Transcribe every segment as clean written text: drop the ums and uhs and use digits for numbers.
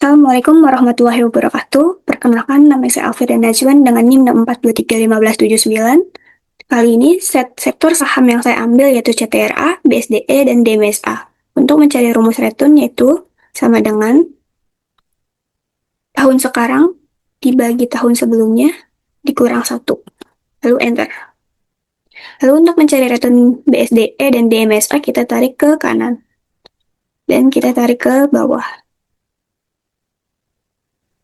Assalamualaikum warahmatullahi wabarakatuh. Perkenalkan, nama saya Alfira Najwan dengan NIM 642315159. Kali ini sektor saham yang saya ambil yaitu CTRA, BSDE, dan DMSA. Untuk mencari rumus return yaitu sama dengan tahun sekarang dibagi tahun sebelumnya dikurang 1. Lalu enter. Lalu untuk mencari return BSDE dan DMSA kita tarik ke kanan. Dan kita tarik ke bawah.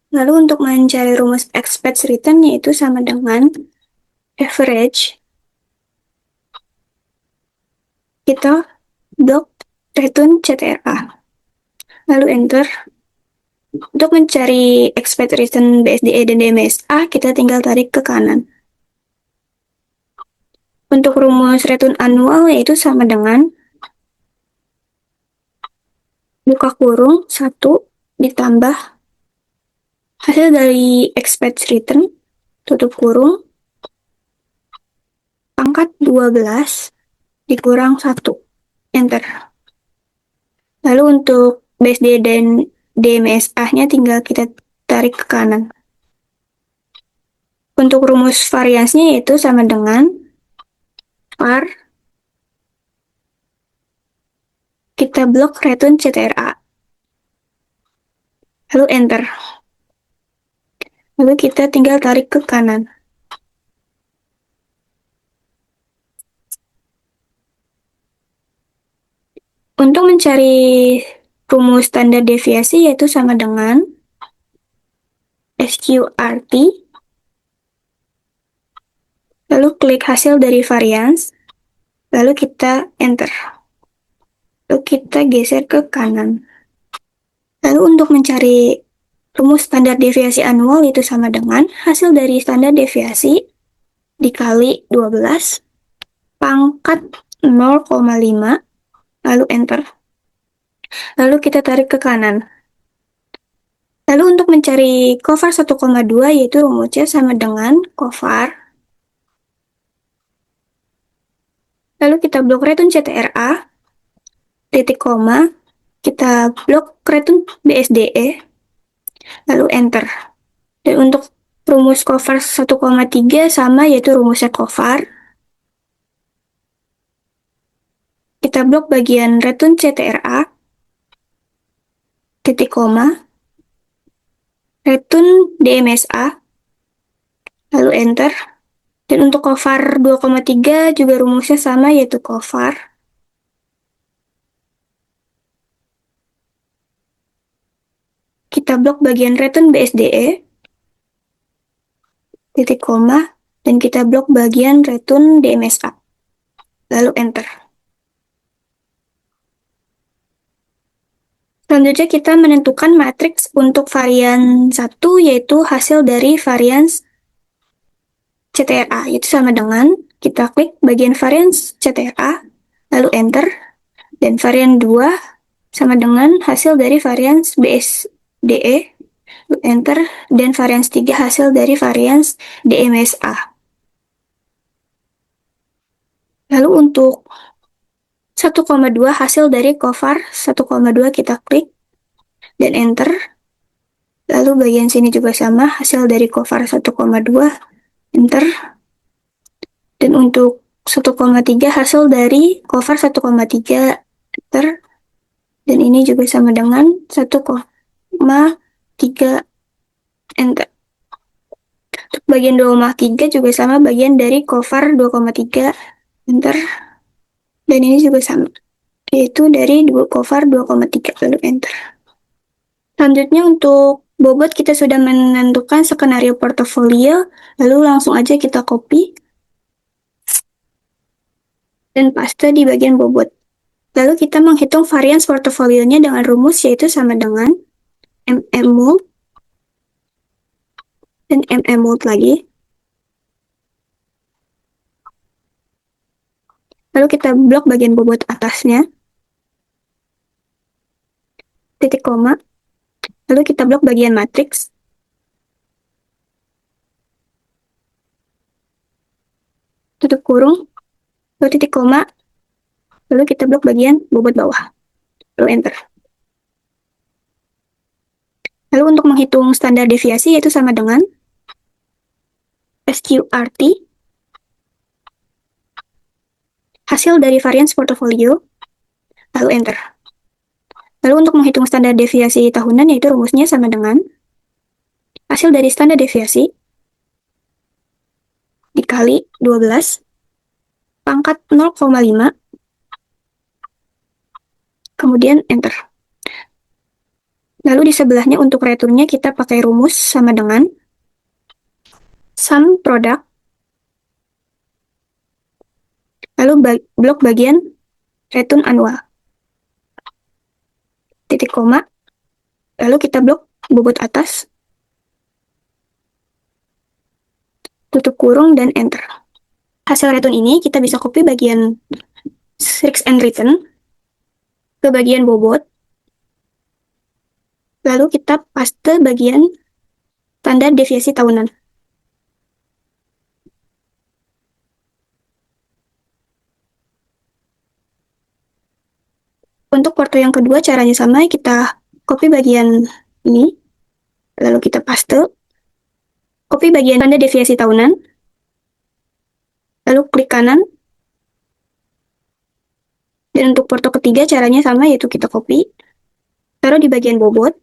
Lalu untuk mencari rumus expected return yaitu sama dengan average. Kita blok return CTRA. Lalu enter. Untuk mencari expected return BSDE dan DMSA, kita tinggal tarik ke kanan. Untuk rumus return annual yaitu sama dengan buka kurung 1 ditambah hasil dari expected return tutup kurung pangkat 12 dikurang 1. Enter. Lalu untuk BSD dan DMSA-nya tinggal kita tarik ke kanan. Untuk rumus variansnya yaitu sama dengan var kita blok return CTRA. Lalu enter. Lalu kita tinggal tarik ke kanan. Untuk mencari rumus standar deviasi yaitu sama dengan SQRT. Lalu klik hasil dari varians. Lalu kita enter. Lalu kita geser ke kanan. Lalu untuk mencari rumus standar deviasi annual itu sama dengan hasil dari standar deviasi dikali 12 pangkat 0,5 lalu enter. Lalu kita tarik ke kanan. Lalu untuk mencari covar 1,2 yaitu rumusnya sama dengan covar. Lalu kita blok return CTRA, titik koma, kita blok return BSDE, lalu enter. Dan untuk rumus covar 1,3 sama yaitu rumusnya covar. Kita blok bagian return CTRA, titik koma, return DMSA, lalu enter. Dan untuk covar 2,3 juga rumusnya sama yaitu covar. Kita blok bagian return BSDE, titik koma, dan kita blok bagian return DMSA. Lalu enter. Selanjutnya kita menentukan matriks untuk varian 1 yaitu hasil dari varians CTRA, yaitu sama dengan kita klik bagian varians CTRA, lalu enter, dan varian 2 sama dengan hasil dari varians BSDE, lalu enter, dan varians 3 hasil dari varians DMSA. Lalu untuk 1,2 hasil dari covar 1,2 kita klik dan enter. Lalu bagian sini juga sama, hasil dari covar 1,2 enter. Dan untuk 1,3 hasil dari covar 1,3 enter. Dan ini juga sama dengan 1,3 enter. Untuk bagian 2,3 juga sama bagian dari covar 2,3 enter. Dan ini juga sama, yaitu dari covar 2,3 lalu enter. Selanjutnya untuk bobot kita sudah menentukan skenario portofolio, lalu langsung aja kita copy dan paste di bagian bobot. Lalu kita menghitung varians portofolionya dengan rumus yaitu sama dengan mmult dan mmult lagi. Lalu kita blok bagian bobot atasnya, titik koma, lalu kita blok bagian matriks, tutup kurung, lalu titik koma, lalu kita blok bagian bobot bawah, lalu enter. Lalu untuk menghitung standar deviasi yaitu sama dengan SQRT, hasil dari variance portofolio, lalu enter. Lalu untuk menghitung standar deviasi tahunan yaitu rumusnya sama dengan hasil dari standar deviasi dikali 12 pangkat 0,5, kemudian enter. Lalu di sebelahnya untuk returnnya kita pakai rumus sama dengan sum product, lalu blok bagian return annual, titik koma, lalu kita blok bobot atas, tutup kurung, dan enter. Hasil return ini kita bisa copy bagian risk and return ke bagian bobot, lalu kita paste bagian standar deviasi tahunan. Untuk porto yang kedua caranya sama, kita copy bagian ini, lalu kita paste, copy bagian standar deviasi tahunan, lalu klik kanan, dan untuk porto ketiga caranya sama, yaitu kita copy, taruh di bagian bobot,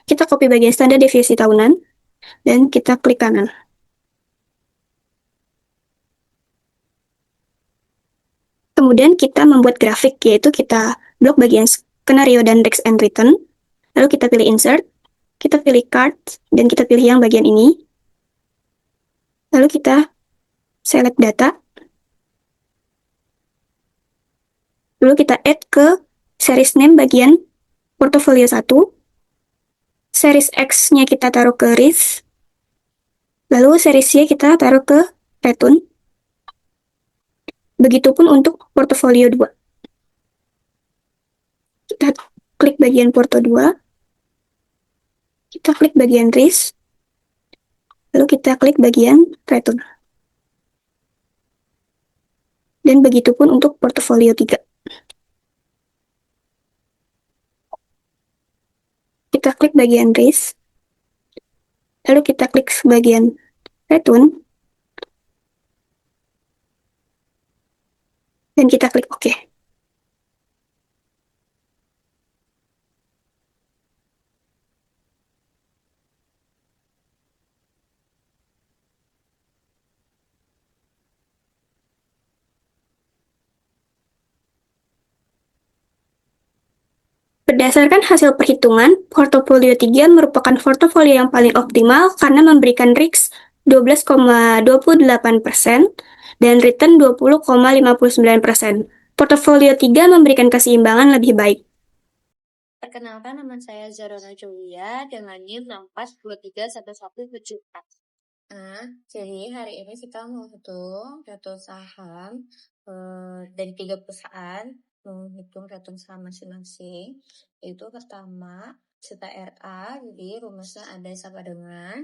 kita copy bagian standar deviasi tahunan, dan kita klik kanan. Kemudian kita membuat grafik, yaitu kita blok bagian skenario dan risk and return, lalu kita pilih insert, kita pilih card, dan kita pilih yang bagian ini, lalu kita select data, lalu kita add ke series name bagian portofolio 1, series X-nya kita taruh ke risk, lalu series Y kita taruh ke return. Begitupun untuk portofolio 2. Kita klik bagian porto 2, kita klik bagian risk, lalu kita klik bagian return. Dan begitupun untuk portofolio 3. Kita klik bagian risk, lalu kita klik bagian return, dan kita klik OK. Berdasarkan hasil perhitungan, portofolio 3 merupakan portofolio yang paling optimal karena memberikan risk 12,28% dan return 20,59%. Portofolio 3 memberikan keseimbangan lebih baik. Perkenalkan, nama saya Zarona Julia dengan NIM 64231174. Jadi hari ini kita mau hitung return saham dari 3 perusahaan, menghitung return saham masing-masing. Itu pertama, Cita RA, jadi rumusnya ada sama dengan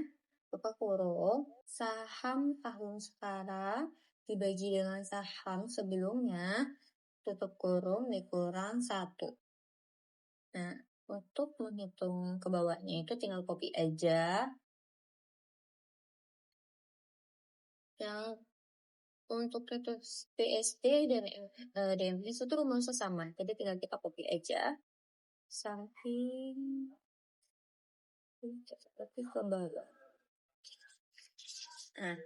buka kurung, saham tahun sekarang dibagi dengan saham sebelumnya, tutup kurung dikurang 1. Nah, untuk menghitung ke bawahnya itu tinggal copy aja. Yang untuk return PSD dan DMS itu rumusnya sama, jadi tinggal kita copy aja. Samping seperti ke bawah. Nah,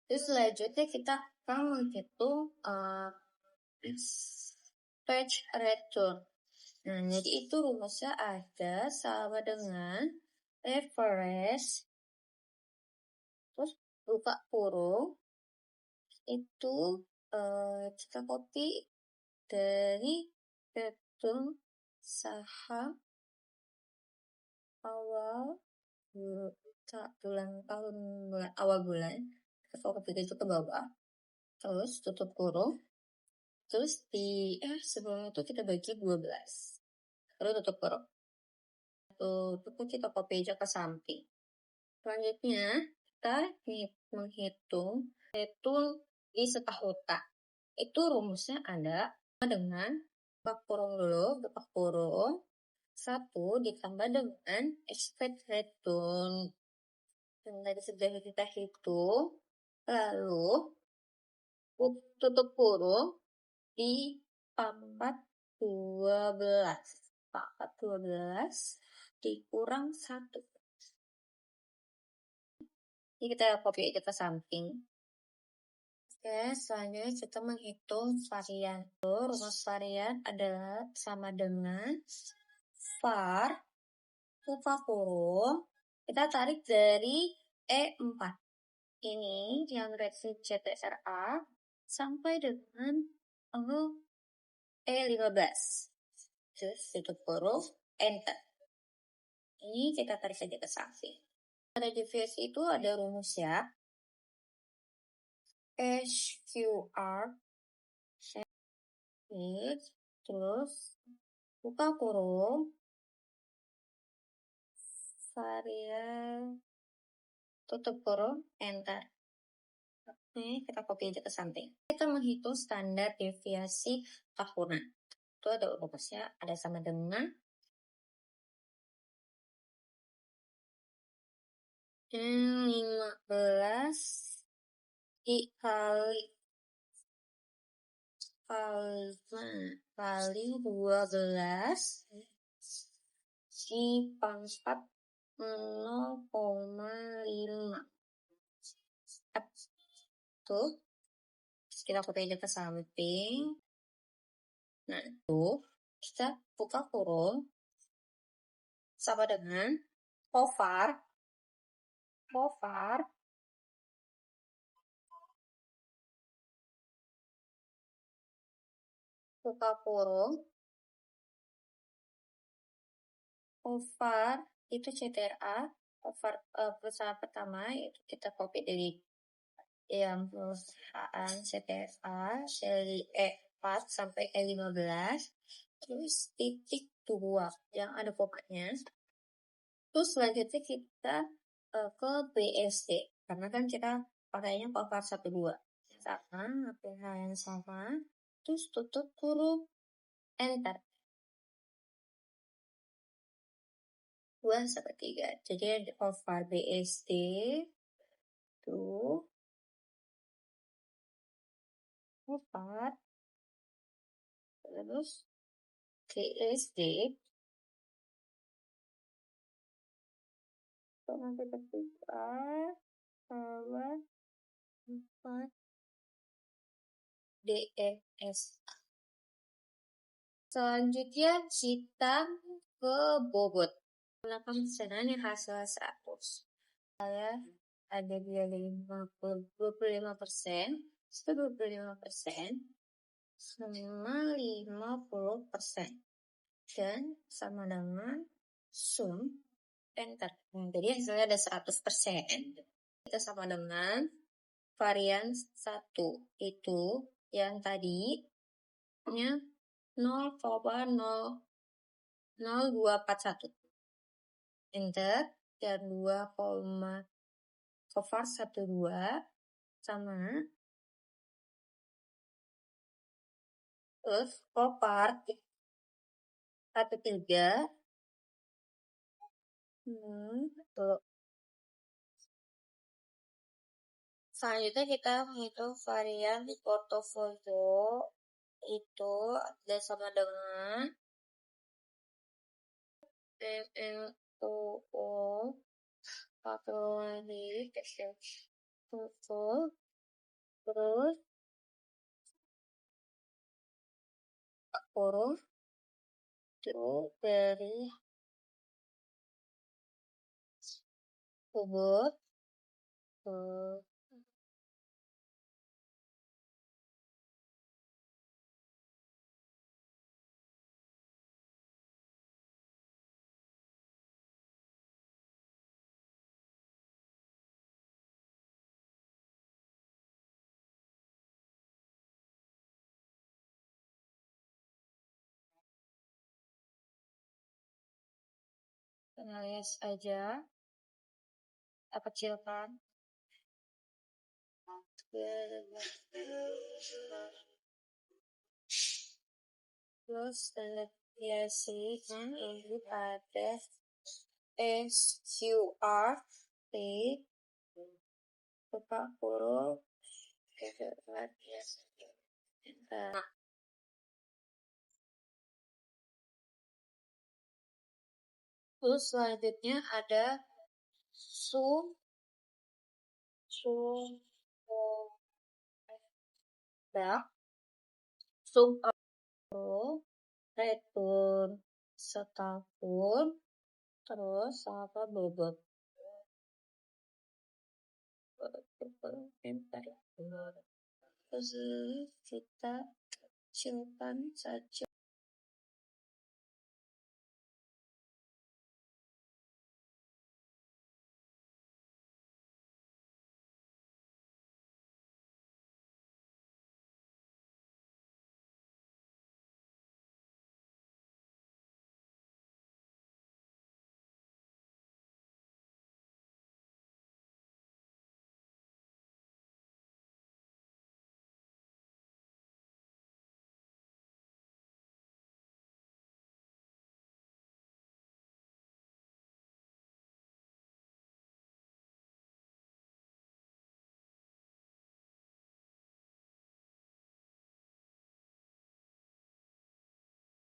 terus selanjutnya kita akan menghitung page return. Nah, jadi itu rumusnya ada sama dengan average, terus buka kurung, itu kita copy dari return saham awal awal bulan, kita copy itu ke bawah, terus tutup kurung, terus di sebelum itu kita bagi 12, lalu tutup kurung. Itu kita copy aja ke samping. Selanjutnya kita menghitung return di setahunan. Itu rumusnya ada dengan buka kurung dulu, buka kurung, 1 ditambah dengan expected return. Yang tadi sudah kita hitung, lalu tutup kurung di pangkat 12. Pangkat 12 dikurang 1. Ini kita copy aja ke samping. Oke, selanjutnya kita menghitung varian. Rumus varian adalah sama dengan var buka kurung, kita tarik dari E4. Ini yang reaksi CTRA sampai dengan E15. Terus tutup kurung, enter. Ini kita tarik saja ke samping. Pada deviasi itu ada rumus ya. SQR terus buka kurung varian tutup kurung enter. Oke, kita copy aja ke samping. Kita menghitung standar deviasi tahunan. Itu ada rumusnya, ada sama dengan 15 dikali 12 di pangkat 0,5. Tuh, kita copy aja ke samping. Nah, itu kita buka kurung sama dengan var buka kurung var itu CTRA perusahaan pertama itu kita copy dari yang perusahaan CTRA dari E4 sampai E15, terus titik 2 yang ada pokoknya. Terus selanjutnya kita ke BSD karena kan kita pakainya var 12 sama hal yang sama, terus tutup kurung enter. 2/3. Jadi var BSD tuh 4 terus BSD nanti ketika sama 4 DES. Selanjutnya kita ke bobot. Menggunakan pesanan yang hasil 100. Saya ada biaya 25%, 25% sama 50%. Dan sama dengan sum enter. Jadi hasilnya ada 100%. Kita sama dengan varian 1 itu yang tadi nya 0,0241. Enter dan 2, var 12 sama terus var 13 tuh. Selanjutnya kita menghitung varian portofolio itu ada sama dengan MNOO patologi tutup terus kurung itu dari bobot analis aja, kita kecilkan terus Ya sih, lebih pada SURT buka huruf nah, terus selanjutnya ada sum dak sum retur setahun terus sama bobot pintar. Terus kita simpan saja.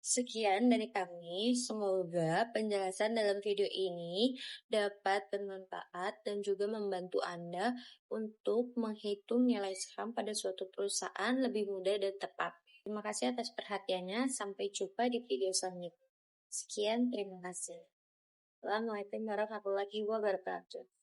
Sekian dari kami, semoga penjelasan dalam video ini dapat bermanfaat dan juga membantu Anda untuk menghitung nilai saham pada suatu perusahaan lebih mudah dan tepat. Terima kasih atas perhatiannya, sampai jumpa di video selanjutnya. Sekian, terima kasih. Assalamualaikum warahmatullahi wabarakatuh.